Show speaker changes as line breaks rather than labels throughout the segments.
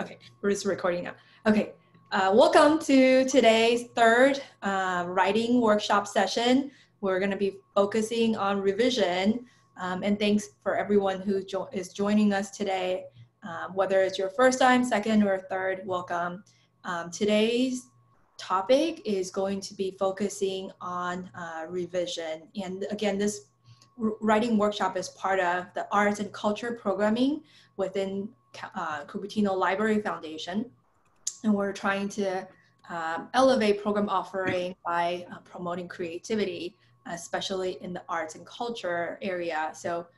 Okay, we're just recording now. Okay, welcome to today's third writing workshop session. We're going to be focusing on revision, and thanks for everyone who is joining us today. Whether it's your first time, second, or third, welcome. Today's topic is going to be focusing on revision. And again, this writing workshop is part of the arts and culture programming within Cupertino Library Foundation, and we're trying to elevate program offering by promoting creativity, especially in the arts and culture area. So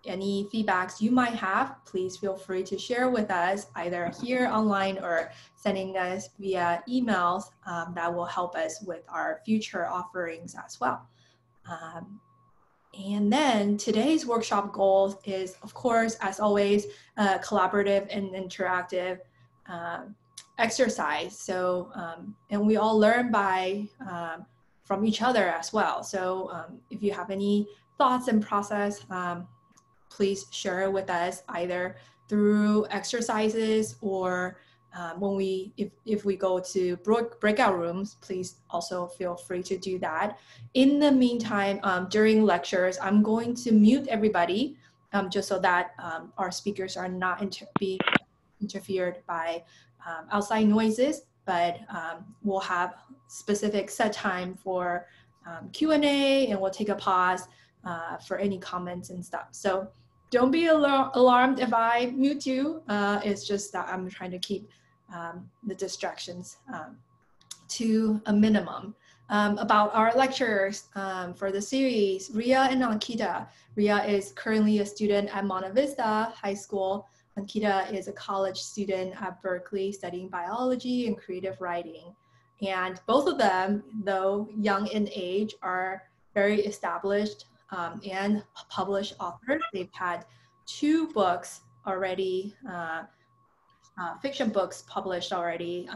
any feedbacks you might have, please feel free to share with us either here online or sending us via emails. That will help us with our future offerings as well. And then today's workshop goal is, of course, as always, collaborative and interactive exercise. So, and we all learn from each other as well. So if you have any thoughts and process, please share with us either through exercises or if we go to breakout rooms, please also feel free to do that. In the meantime, during lectures, I'm going to mute everybody just so that our speakers are not being interfered by outside noises, but we'll have specific set time for Q&A, and we'll take a pause for any comments and stuff. So don't be alarmed if I mute you. It's just that I'm trying to keep the distractions to a minimum. About our lecturers for the series, Ria and Ankita. Ria is currently a student at Monte Vista High School. Ankita is a college student at Berkeley studying biology and creative writing. And both of them, though young in age, are very established and published authors. They've had 2 books already, fiction books published already.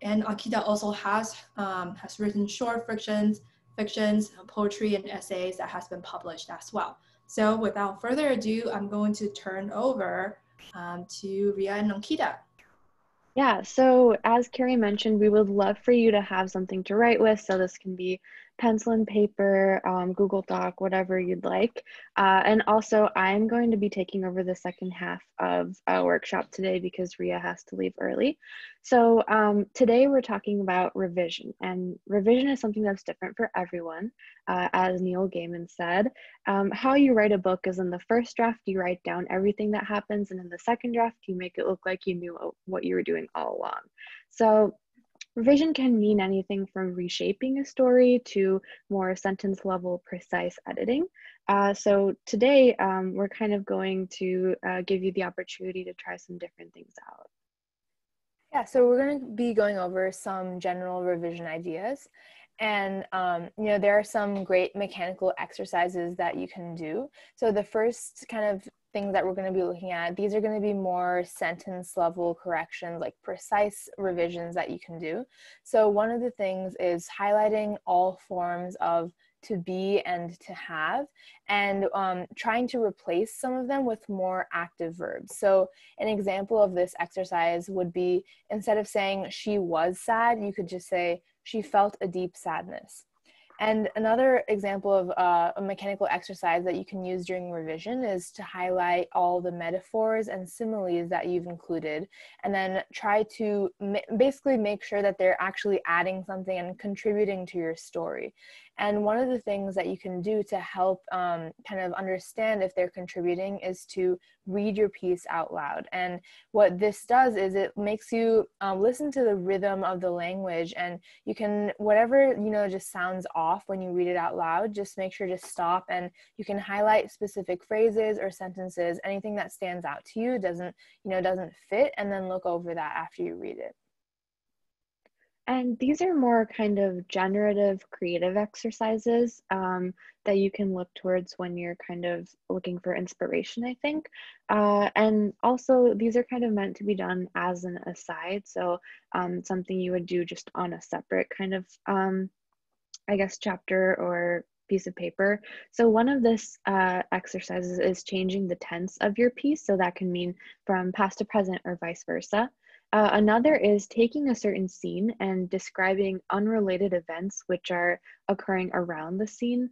And Akita also has written short fictions, poetry, and essays that has been published as well. So without further ado, I'm going to turn over to Ria and Ankita.
Yeah, so as Carrie mentioned, we would love for you to have something to write with. So this can be pencil and paper, Google Doc, whatever you'd like. And also, I'm going to be taking over the second half of our workshop today because Ria has to leave early. So today we're talking about revision, and revision is something that's different for everyone. As Neil Gaiman said, how you write a book is in the first draft, you write down everything that happens, and in the second draft, you make it look like you knew what you were doing all along. So revision can mean anything from reshaping a story to more sentence level precise editing. So today we're kind of going to give you the opportunity to try some different things out.
Yeah, so we're going to be going over some general revision ideas. And, there are some great mechanical exercises that you can do. So the first kind of things that we're going to be looking at, these are going to be more sentence level corrections, like precise revisions that you can do. So one of the things is highlighting all forms of to be and to have, and trying to replace some of them with more active verbs. So an example of this exercise would be, instead of saying she was sad, you could just say she felt a deep sadness. And another example of a mechanical exercise that you can use during revision is to highlight all the metaphors and similes that you've included, and then try to basically make sure that they're actually adding something and contributing to your story. And one of the things that you can do to help kind of understand if they're contributing is to read your piece out loud. And what this does is it makes you listen to the rhythm of the language, and you can, whatever, just sounds off when you read it out loud, just make sure to stop, and you can highlight specific phrases or sentences, anything that stands out to you, doesn't fit, and then look over that after you read it.
And these are more kind of generative, creative exercises that you can look towards when you're kind of looking for inspiration, I think. And also, these are kind of meant to be done as an aside. So something you would do just on a separate kind of, I guess, chapter or piece of paper. So one of this exercises is changing the tense of your piece. So that can mean from past to present or vice versa. Another is taking a certain scene and describing unrelated events which are occurring around the scene,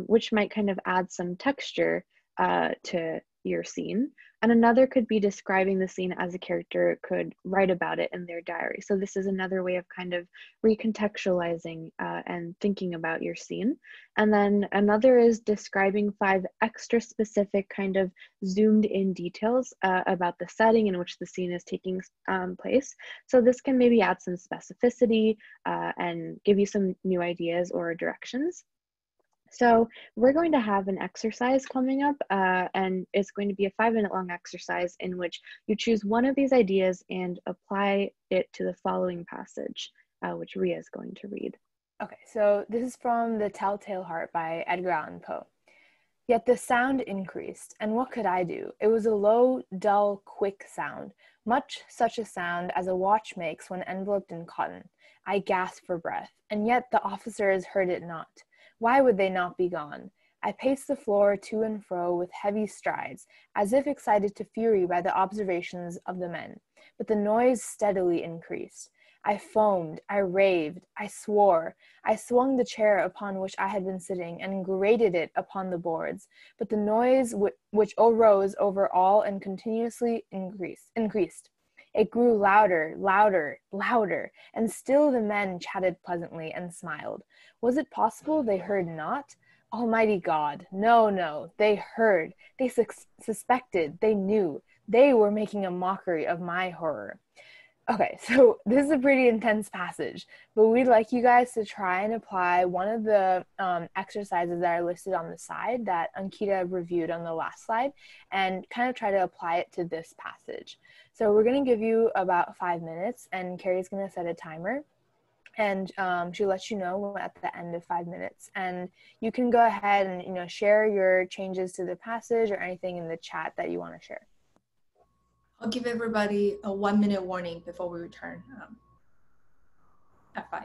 which might kind of add some texture to your scene. And another could be describing the scene as a character could write about it in their diary. So this is another way of kind of recontextualizing and thinking about your scene. And then another is describing 5 extra specific kind of zoomed in details about the setting in which the scene is taking place. So this can maybe add some specificity and give you some new ideas or directions. So we're going to have an exercise coming up, and it's going to be a 5-minute long exercise in which you choose one of these ideas and apply it to the following passage, which Ria is going to read.
Okay, so this is from The Telltale Heart by Edgar Allan Poe. Yet the sound increased, and what could I do? It was a low, dull, quick sound, much such a sound as a watch makes when enveloped in cotton. I gasped for breath, and yet the officers heard it not. Why would they not be gone? I paced the floor to and fro with heavy strides, as if excited to fury by the observations of the men. But the noise steadily increased. I foamed, I raved, I swore. I swung the chair upon which I had been sitting and grated it upon the boards. But the noise which arose over all and continuously increased. It grew louder, louder, louder, and still the men chatted pleasantly and smiled. Was it possible they heard not? Almighty God, no, no, they heard, they suspected, they knew. They were making a mockery of my horror. Okay, so this is a pretty intense passage, but we'd like you guys to try and apply one of the exercises that are listed on the side that Ankita reviewed on the last slide and kind of try to apply it to this passage. So we're going to give you about 5 minutes, and Carrie's going to set a timer, and she'll let you know at the end of 5 minutes. And you can go ahead and share your changes to the passage or anything in the chat that you want to share.
I'll give everybody a 1-minute warning before we return at 5.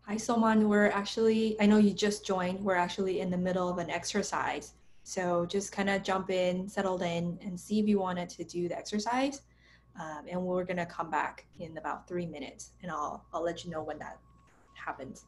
Hi, Soman. I know you just joined. We're actually in the middle of an exercise. So just kind of jump in, settle in, and see if you wanted to do the exercise. And we're going to come back in about 3 minutes, and I'll let you know when that happens.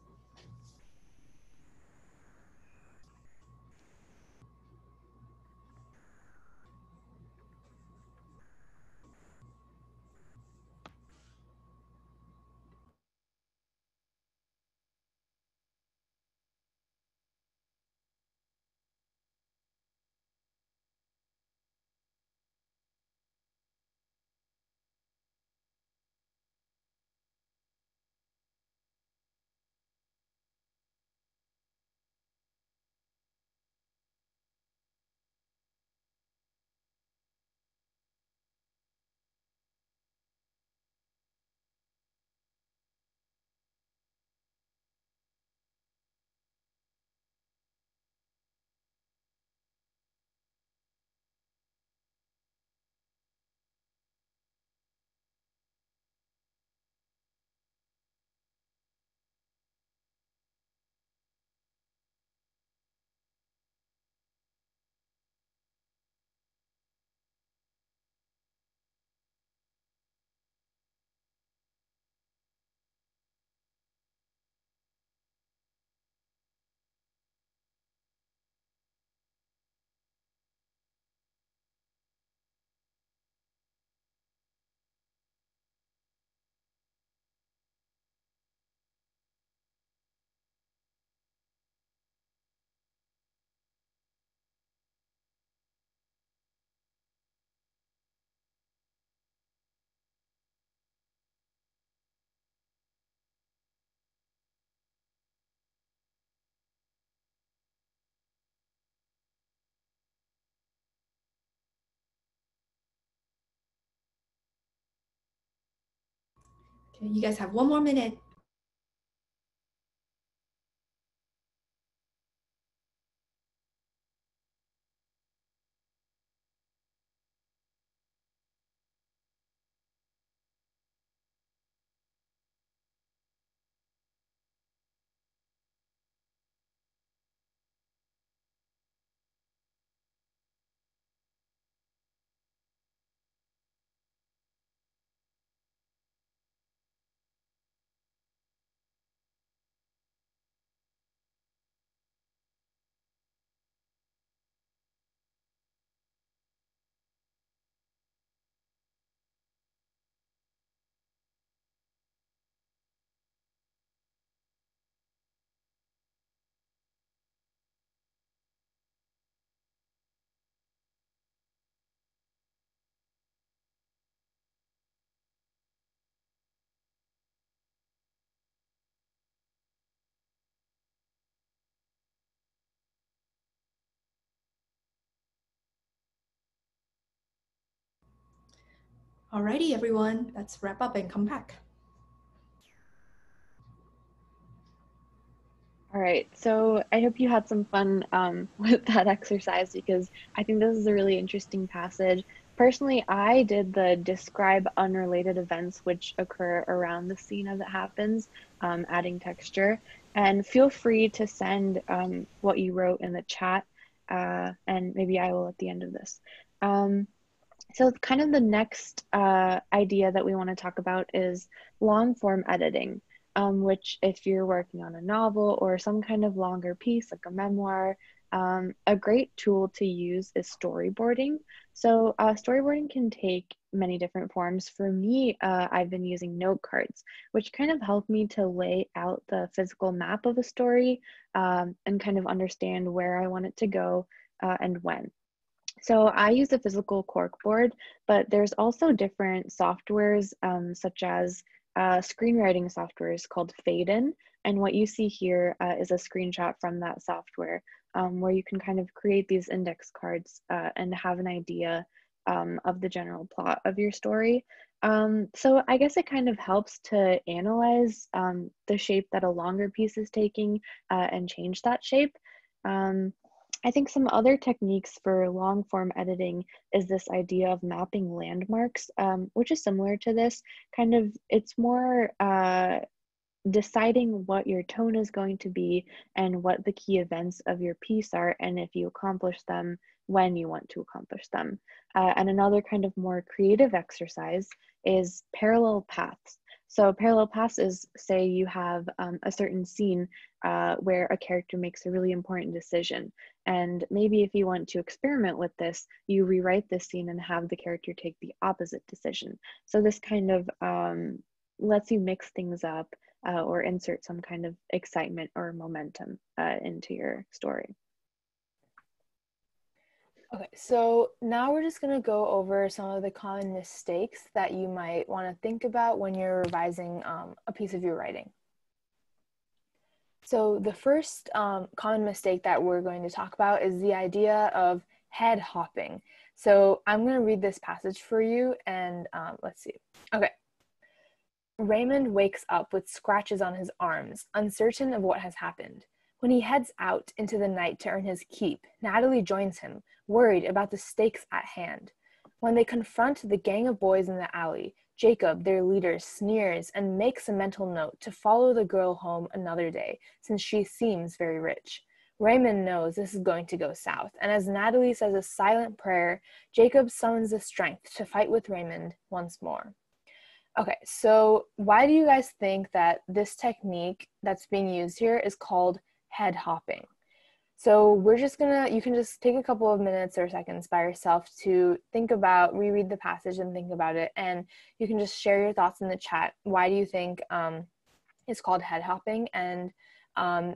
Okay, you guys have 1 more minute. Alrighty, everyone, let's wrap up and come back.
All right, so I hope you had some fun with that exercise because I think this is a really interesting passage. Personally, I did the describe unrelated events which occur around the scene as it happens, adding texture. And feel free to send what you wrote in the chat, and maybe I will at the end of this. So kind of the next idea that we want to talk about is long form editing, which if you're working on a novel or some kind of longer piece like a memoir, a great tool to use is storyboarding. So storyboarding can take many different forms. For me, I've been using note cards, which kind of help me to lay out the physical map of a story and kind of understand where I want it to go and when. So I use a physical corkboard, but there's also different softwares such as screenwriting softwares called Fade-In. And what you see here is a screenshot from that software where you can kind of create these index cards and have an idea of the general plot of your story. So I guess it kind of helps to analyze the shape that a longer piece is taking and change that shape. I think some other techniques for long form editing is this idea of mapping landmarks, which is similar to this. Kind of, it's more deciding what your tone is going to be and what the key events of your piece are, and if you accomplish them, when you want to accomplish them. And another kind of more creative exercise is parallel paths. So parallel paths is, say you have a certain scene where a character makes a really important decision. And maybe if you want to experiment with this, you rewrite this scene and have the character take the opposite decision. So this kind of lets you mix things up or insert some kind of excitement or momentum into your story.
Okay, so now we're just going to go over some of the common mistakes that you might want to think about when you're revising a piece of your writing. So the first common mistake that we're going to talk about is the idea of head hopping. So I'm going to read this passage for you and let's see. Okay. Raymond wakes up with scratches on his arms, uncertain of what has happened. When he heads out into the night to earn his keep, Natalie joins him, worried about the stakes at hand. When they confront the gang of boys in the alley, Jacob, their leader, sneers and makes a mental note to follow the girl home another day, since she seems very rich. Raymond knows this is going to go south, and as Natalie says a silent prayer, Jacob summons the strength to fight with Raymond once more. Okay, so why do you guys think that this technique that's being used here is called head hopping? So we're just you can just take a couple of minutes or seconds by yourself to think about, reread the passage and think about it, and you can just share your thoughts in the chat. Why do you think it's called head hopping? And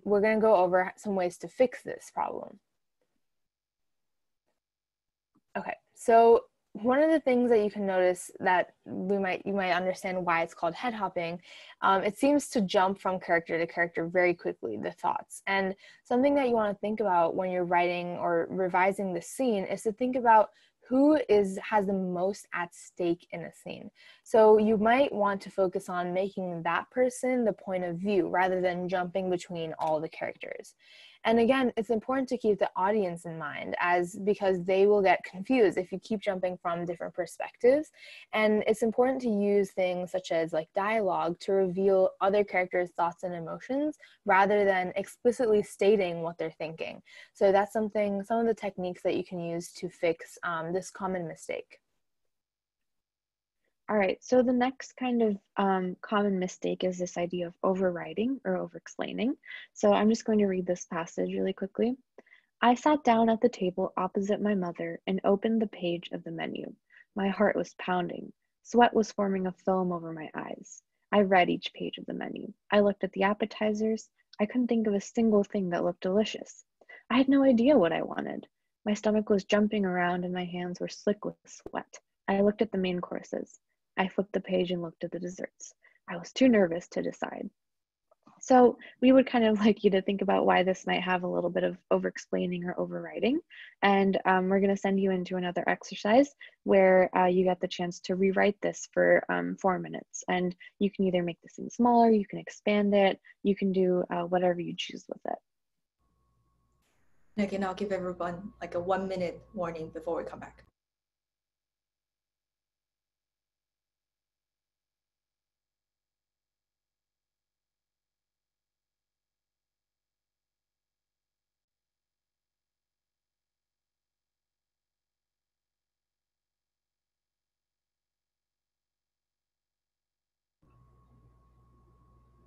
we're gonna go over some ways to fix this problem. Okay, so one of the things that you can notice that you might understand why it's called head hopping, it seems to jump from character to character very quickly, the thoughts. And something that you want to think about when you're writing or revising the scene is to think about who has the most at stake in a scene. So you might want to focus on making that person the point of view rather than jumping between all the characters. And again, it's important to keep the audience in mind, because they will get confused if you keep jumping from different perspectives. And it's important to use things such as like dialogue to reveal other characters' thoughts and emotions rather than explicitly stating what they're thinking. So that's some of the techniques that you can use to fix this common mistake.
All right, so the next kind of common mistake is this idea of overwriting or over-explaining. So I'm just going to read this passage really quickly. I sat down at the table opposite my mother and opened the page of the menu. My heart was pounding. Sweat was forming a film over my eyes. I read each page of the menu. I looked at the appetizers. I couldn't think of a single thing that looked delicious. I had no idea what I wanted. My stomach was jumping around and my hands were slick with sweat. I looked at the main courses. I flipped the page and looked at the desserts. I was too nervous to decide. So we would kind of like you to think about why this might have a little bit of over-explaining or overwriting. And we're going to send you into another exercise where you get the chance to rewrite this for 4 minutes. And you can either make the scene smaller, you can expand it, you can do whatever you choose with it.
And again, I'll give everyone like a 1-minute warning before we come back.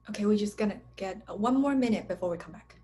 Okay, we're just gonna get 1 more minute before we come back.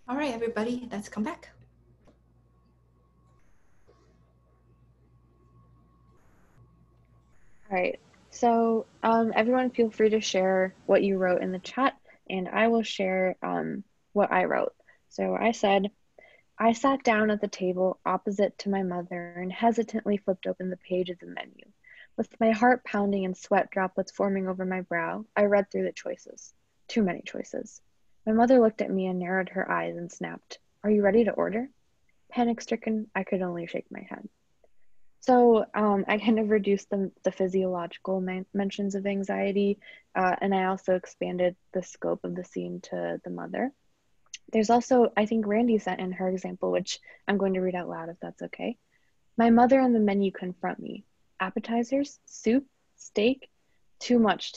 All right, everybody, let's come back.
All right, so everyone feel free to share what you wrote in the chat, and I will share what I wrote. So I said, I sat down at the table opposite to my mother and hesitantly flipped open the page of the menu. With my heart pounding and sweat droplets forming over my brow, I read through the choices. Too many choices. My mother looked at me and narrowed her eyes and snapped, "Are you ready to order?" Panic-stricken, I could only shake my head. So I kind of reduced the physiological mentions of anxiety, and I also expanded the scope of the scene to the mother. There's also, I think Randy sent in her example, which I'm going to read out loud if that's okay. My mother and the menu confront me. Appetizers, soup, steak, too much,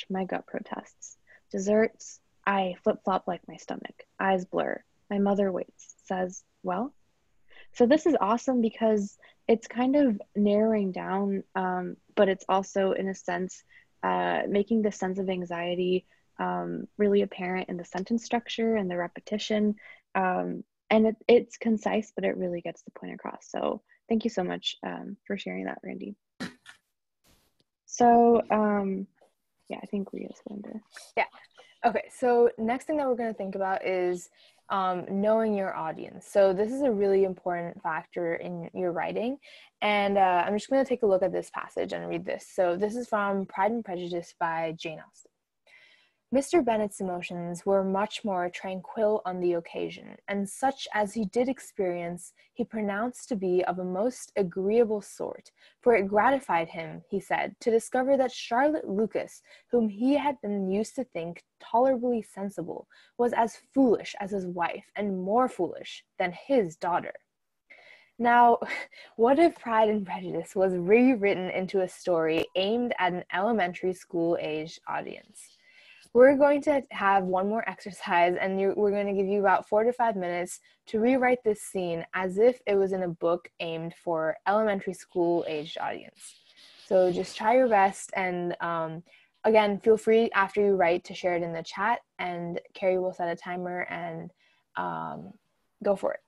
my gut protests. Desserts, I flip-flop like my stomach. Eyes blur. My mother waits, says, well? So this is awesome because it's kind of narrowing down, but it's also, in a sense, making the sense of anxiety really apparent in the sentence structure and the repetition. And it's concise, but it really gets the point across. So thank you so much for sharing that, Randy. So yeah, I think Leah's going to.
Yeah. Okay, so next thing that we're going to think about is knowing your audience. So this is a really important factor in your writing. And I'm just going to take a look at this passage and read this. So this is from Pride and Prejudice by Jane Austen. Mr. Bennet's emotions were much more tranquil on the occasion, and such as he did experience, he pronounced to be of a most agreeable sort, for it gratified him, he said, to discover that Charlotte Lucas, whom he had been used to think tolerably sensible, was as foolish as his wife, and more foolish than his daughter. Now, what if Pride and Prejudice was rewritten into a story aimed at an elementary school-aged audience? We're going to have one more exercise, and we're going to give you about 4 to 5 minutes to rewrite this scene as if it was in a book aimed for elementary school-aged audience. So just try your best, and again, feel free after you write to share it in the chat, and Carrie will set a timer and go for it.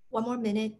One more minute.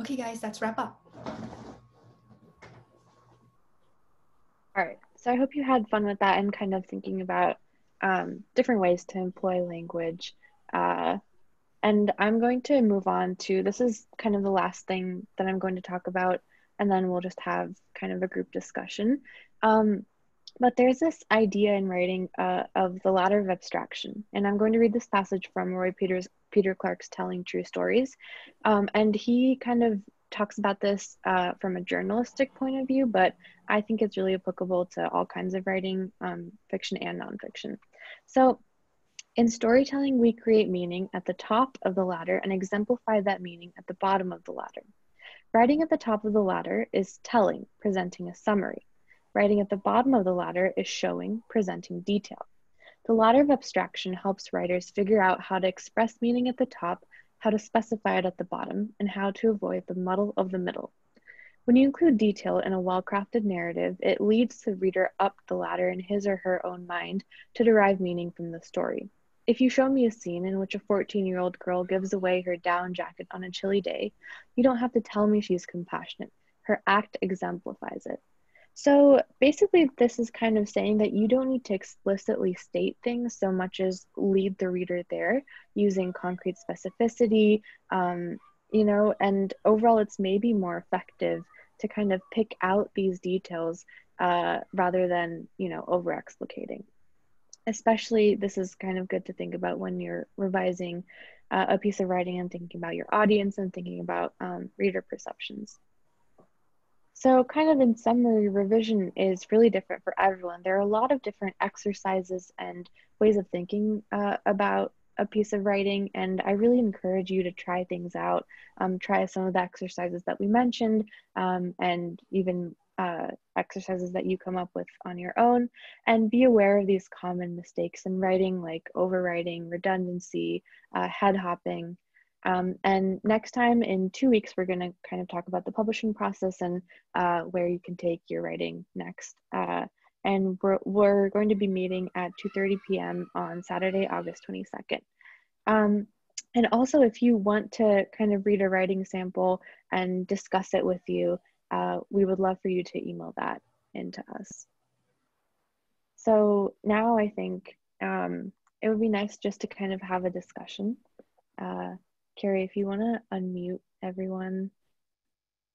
Okay, guys, let's wrap up.
All right, so I hope you had fun with that and kind of thinking about different ways to employ language. And I'm going to move on to, this is kind of the last thing that I'm going to talk about, and then we'll just have kind of a group discussion. But there's this idea in writing of the ladder of abstraction. And I'm going to read this passage from Peter Clarke's Telling True Stories. And he kind of talks about this from a journalistic point of view, but I think it's really applicable to all kinds of writing, fiction and nonfiction. So in storytelling, we create meaning at the top of the ladder and exemplify that meaning at the bottom of the ladder. Writing at the top of the ladder is telling, presenting a summary. Writing at the bottom of the ladder is showing, presenting detail. The ladder of abstraction helps writers figure out how to express meaning at the top, how to specify it at the bottom, and how to avoid the muddle of the middle. When you include detail in a well-crafted narrative, it leads the reader up the ladder in his or her own mind to derive meaning from the story. If you show me a scene in which a 14-year-old girl gives away her down jacket on a chilly day, you don't have to tell me she's compassionate. Her act exemplifies it. So basically, this is kind of saying that you don't need to explicitly state things so much as lead the reader there using concrete specificity, you know, and overall it's maybe more effective to kind of pick out these details rather than, you know, over explicating. Especially, this is kind of good to think about when you're revising a piece of writing and thinking about your audience and thinking about reader perceptions. So kind of in summary, revision is really different for everyone. There are a lot of different exercises and ways of thinking about a piece of writing, and I really encourage you to try things out. Try some of the exercises that we mentioned, and even exercises that you come up with on your own, and be aware of these common mistakes in writing like overwriting, redundancy, head hopping. And next time in 2 weeks, we're going to kind of talk about the publishing process and where you can take your writing next. And we're going to be meeting at 2:30 p.m. on Saturday, August 22nd. And also, if you want to kind of read a writing sample and discuss it with you, we would love for you to email that into us. So now I think it would be nice just to kind of have a discussion. Carrie, if you want to unmute everyone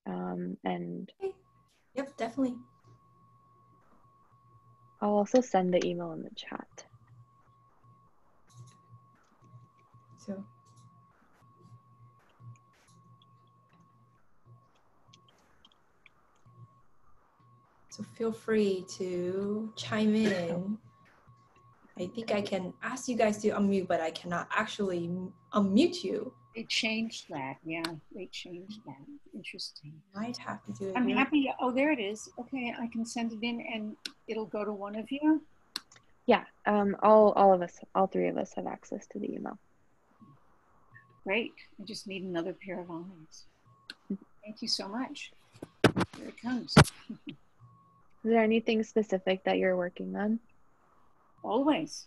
and...
Yep, definitely.
I'll also send the email in the chat.
So feel free to chime in. I think I can ask you guys to unmute, but I cannot actually unmute you.
They changed that. Yeah, they changed that. Interesting.
Might have to do it.
I'm happy. Oh, there it is. Okay, I can send it in and it'll go to one of you.
Yeah, all of us, all three of us have access to the email.
Great. I just need another pair of eyes. Thank you so much. Here it comes.
Is there anything specific that you're working on?
Always.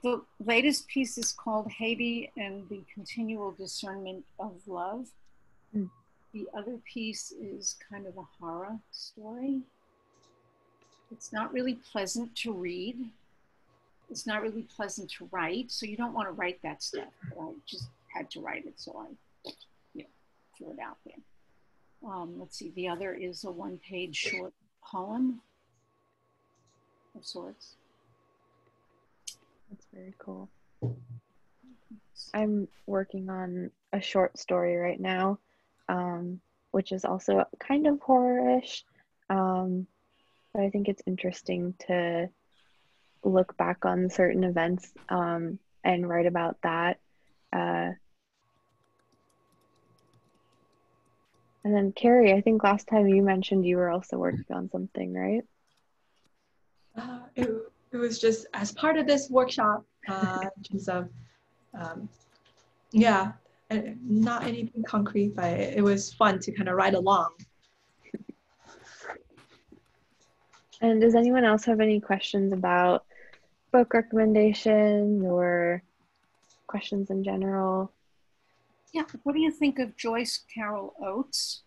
The latest piece is called Haiti and the Continual Discernment of Love. The other piece is kind of a horror story. It's not really pleasant to read. It's not really pleasant to write, so you don't want to write that stuff. But I just had to write it, so I threw it out there. Let's see, the other is a one-page short poem of sorts.
That's very cool. I'm working on a short story right now, which is also kind of horror-ish, but I think it's interesting to look back on certain events and write about that. And then Carrie, I think last time you mentioned you were also working on something, right?
It was just as part of this workshop, just yeah, not anything concrete, but it was fun to kind of ride along.
And does anyone else have any questions about book recommendations or questions in general?
Yeah, what do you think of Joyce Carol Oates?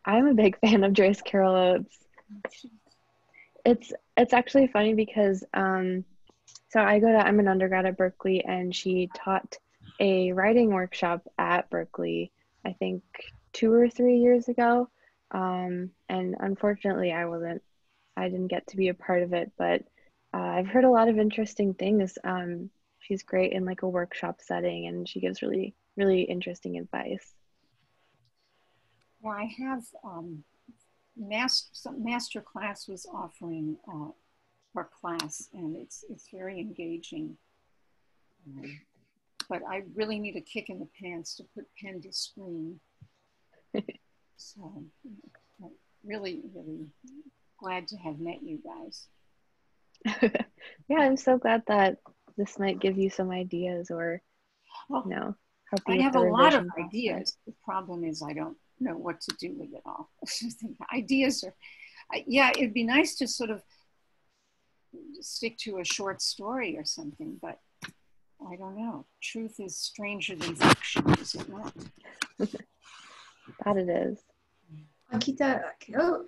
I'm a big fan of Joyce Carol Oates. It's actually funny because so I'm an undergrad at Berkeley, and she taught a writing workshop at Berkeley, I think 2 or 3 years ago. And unfortunately I didn't get to be a part of it, but I've heard a lot of interesting things. She's great in like a workshop setting, and she gives really, really interesting advice.
Well, I have master class was offering her class, and it's very engaging. But I really need a kick in the pants to put pen to screen. So really, really glad to have met you guys.
Yeah, I'm so glad that this might give you some ideas or, you know, help you.
I
with
have
the
a lot of
revision
ideas.
process.
The problem is I don't know what to do with it all. Ideas are, yeah, it'd be nice to sort of stick to a short story or something, but I don't know. Truth is stranger than fiction, is it not?
That it is.
Akita,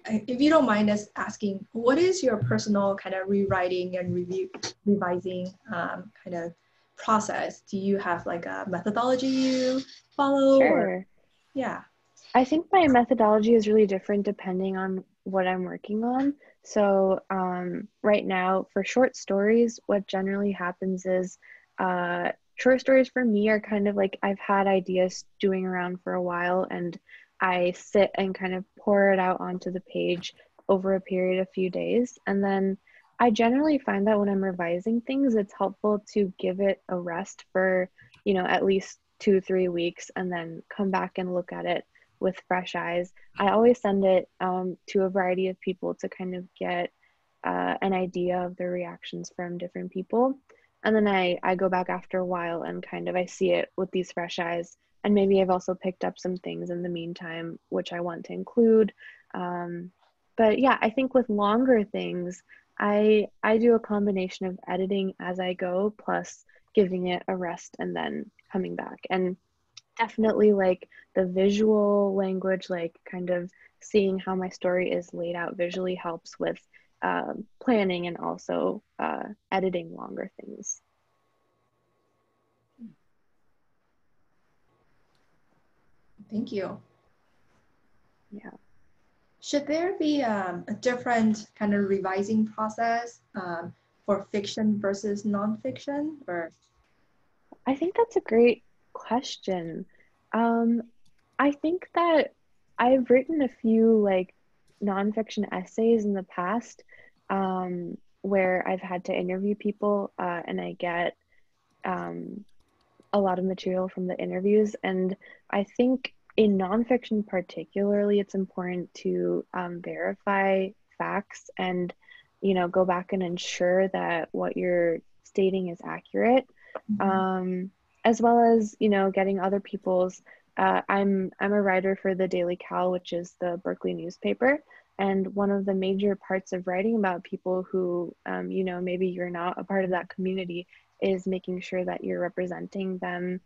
if you don't mind us asking, what is your personal kind of rewriting and revising kind of process? Do you have like a methodology you follow?
Sure.
Or, yeah.
I think my methodology is really different depending on what I'm working on. So right now, for short stories, what generally happens is short stories for me are kind of like I've had ideas doing around for a while, and I sit and kind of pour it out onto the page over a period of few days. And then I generally find that when I'm revising things, it's helpful to give it a rest for, at least 2-3 weeks, and then come back and look at it with fresh eyes. I always send it to a variety of people to kind of get an idea of the reactions from different people. And then I go back after a while and kind of I see it with these fresh eyes. And maybe I've also picked up some things in the meantime, which I want to include. But yeah, I think with longer things, I do a combination of editing as I go, plus giving it a rest and then coming back. And definitely like the visual language, like kind of seeing how my story is laid out visually helps with planning and also editing longer things.
Thank you.
Yeah.
Should there be a different kind of revising process for fiction versus nonfiction, or?
I think that's a great question. I think that I've written a few like nonfiction essays in the past where I've had to interview people and I get a lot of material from the interviews. And I think in nonfiction particularly, it's important to verify facts and, go back and ensure that what you're stating is accurate. As well as, getting other people's, I'm a writer for the Daily Cal, which is the Berkeley newspaper. And one of the major parts of writing about people who, maybe you're not a part of that community is making sure that you're representing them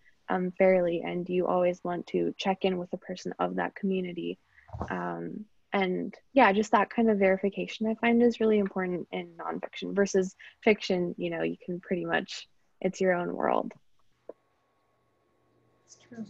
fairly, and you always want to check in with a person of that community. And yeah, just that kind of verification I find is really important in nonfiction versus fiction. You can pretty much, it's your own world.
It's true.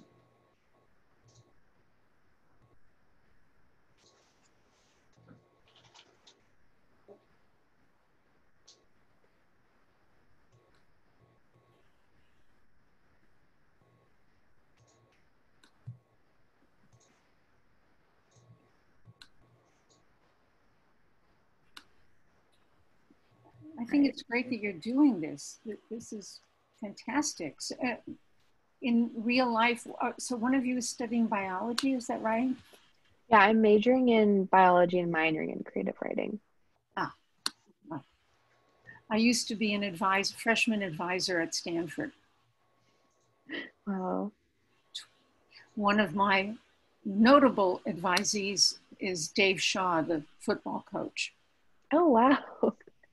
I think it's great that you're doing this. This is fantastic. So, in real life, so one of you is studying biology, is that right?
Yeah, I'm majoring in biology and minoring in creative writing.
Ah, well, I used to be an freshman advisor at Stanford.
Wow.
One of my notable advisees is Dave Shaw, the football coach.
Oh, wow.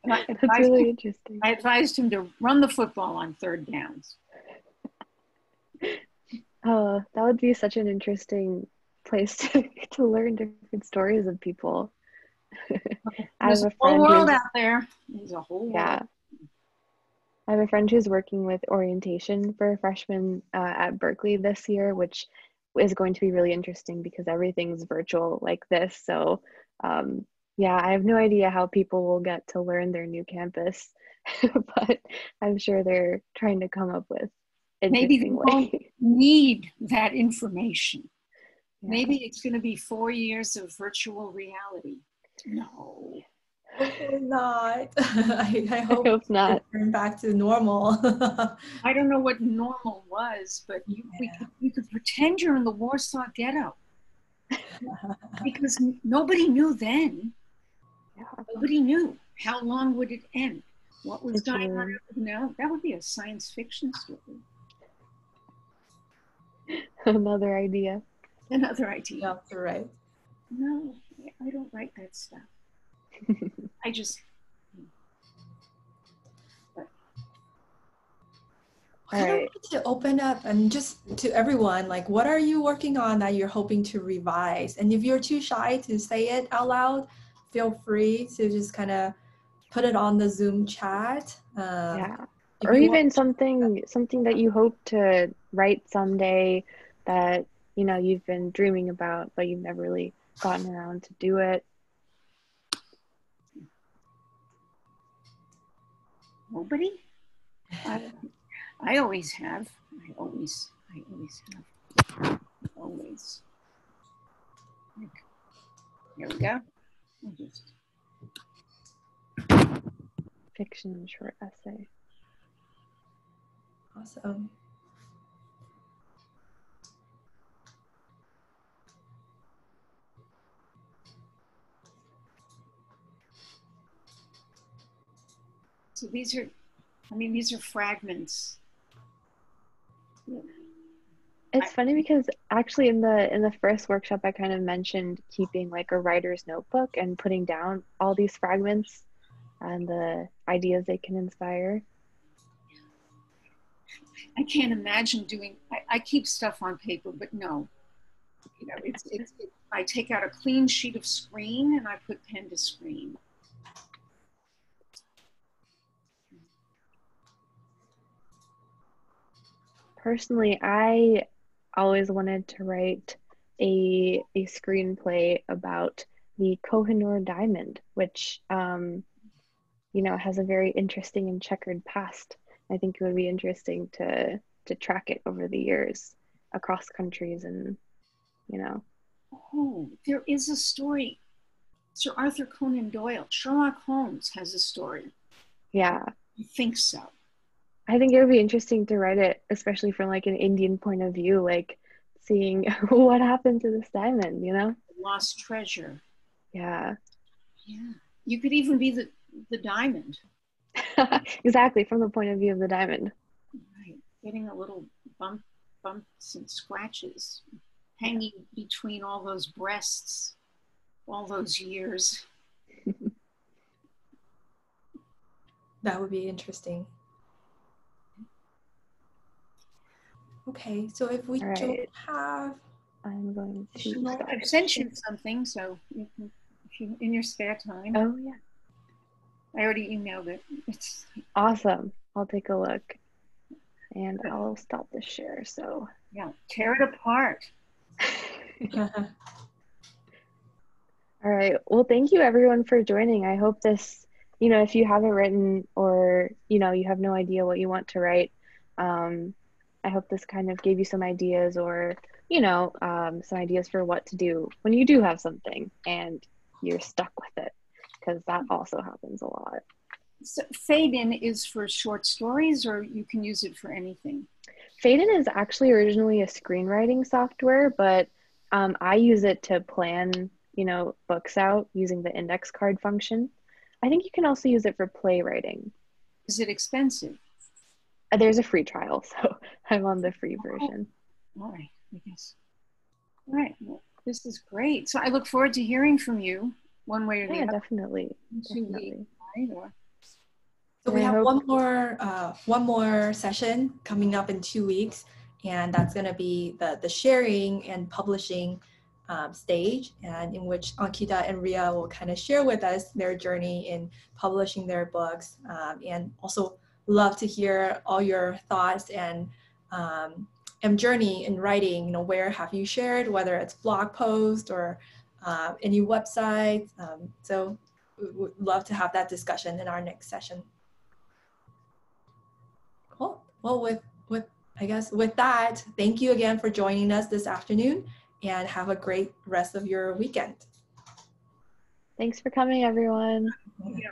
That's really interesting.
I advised him to run the football on third downs.
Oh, that would be such an interesting place to learn different stories of people.
There's a whole world out there. There's a whole world.
I have a friend who's working with orientation for freshmen at Berkeley this year, which is going to be really interesting because everything's virtual like this. So yeah, I have no idea how people will get to learn their new campus, but I'm sure they're trying to come up with interesting ways.
Maybe they don't need that information. Yeah. Maybe it's going to be 4 years of virtual reality. No.
Hopefully not. I hope
not.
Turn back to normal.
I don't know what normal was, but you could pretend you're in the Warsaw Ghetto. Because nobody knew then. Yeah. Nobody knew. How long would it end? What was going on? No, that would be a science fiction story.
Another idea.
Another idea.
No, you're right.
No, I don't write that stuff. I just.
All
kind of
right.
want to open up and just to everyone, like, what are you working on that you're hoping to revise? And if you're too shy to say it out loud, feel free to just kind of put it on the Zoom chat.
Yeah.
If
Or
you want,
even something that you hope to write someday that, you know, you've been dreaming about, but you've never really gotten around to do it.
Nobody? I always have. I always have. Always. Here we go.
Fiction and short essay.
awesome.
So these are, these are fragments.
It's funny because actually in the first workshop I kind of mentioned keeping like a writer's notebook and putting down all these fragments and the ideas they can inspire.
I can't imagine doing, I keep stuff on paper, but no. You know, I take out a clean sheet of screen and I put pen to screen.
Personally, I always wanted to write a screenplay about the Kohinoor diamond, which you know, has a very interesting and checkered past. I think it would be interesting to track it over the years across countries and, you know.
Oh, there is a story. Sir Arthur Conan Doyle, Sherlock Holmes has a story.
Yeah.
I think so.
I think it would be interesting to write it, especially from like an Indian point of view, like seeing what happened to this diamond, you know?
Lost treasure.
Yeah.
Yeah. You could even be the diamond.
Exactly, from the point of view of the diamond.
Right. Getting a little bumps and scratches, hanging between all those breasts, all those years.
That would be interesting. Okay, so if we don't have,
I'm going to stop.
I've sent you something, so you can, if you in your spare time.
Oh yeah.
I already emailed it. It's
awesome. I'll take a look, and I'll stop the share. So
yeah, tear it apart.
All right. Well, thank you everyone for joining. I hope this, you know, if you haven't written or, you know, you have no idea what you want to write, I hope this kind of gave you some ideas or, you know, some ideas for what to do when you do have something and you're stuck with it, because that also happens a lot.
So Fade-In is for short stories, or you can use it for anything?
Fade-In is actually originally a screenwriting software, but I use it to plan, you know, books out using the index card function. I think you can also use it for playwriting.
Is it expensive?
There's a free trial, so I'm on the free version.
All right, I guess. All right, well, this is great. So I look forward to hearing from you one way or the other.
Yeah, definitely.
So we have one more session coming up in 2 weeks, and that's going to be the sharing and publishing stage, and in which Ankita and Ria will kind of share with us their journey in publishing their books, and also love to hear all your thoughts and journey in writing. You know, where have you shared, whether it's blog post or any website. So we would love to have that discussion in our next session. Cool. Well, with that, thank you again for joining us this afternoon, and have a great rest of your weekend.
Thanks for coming, everyone.
Yeah.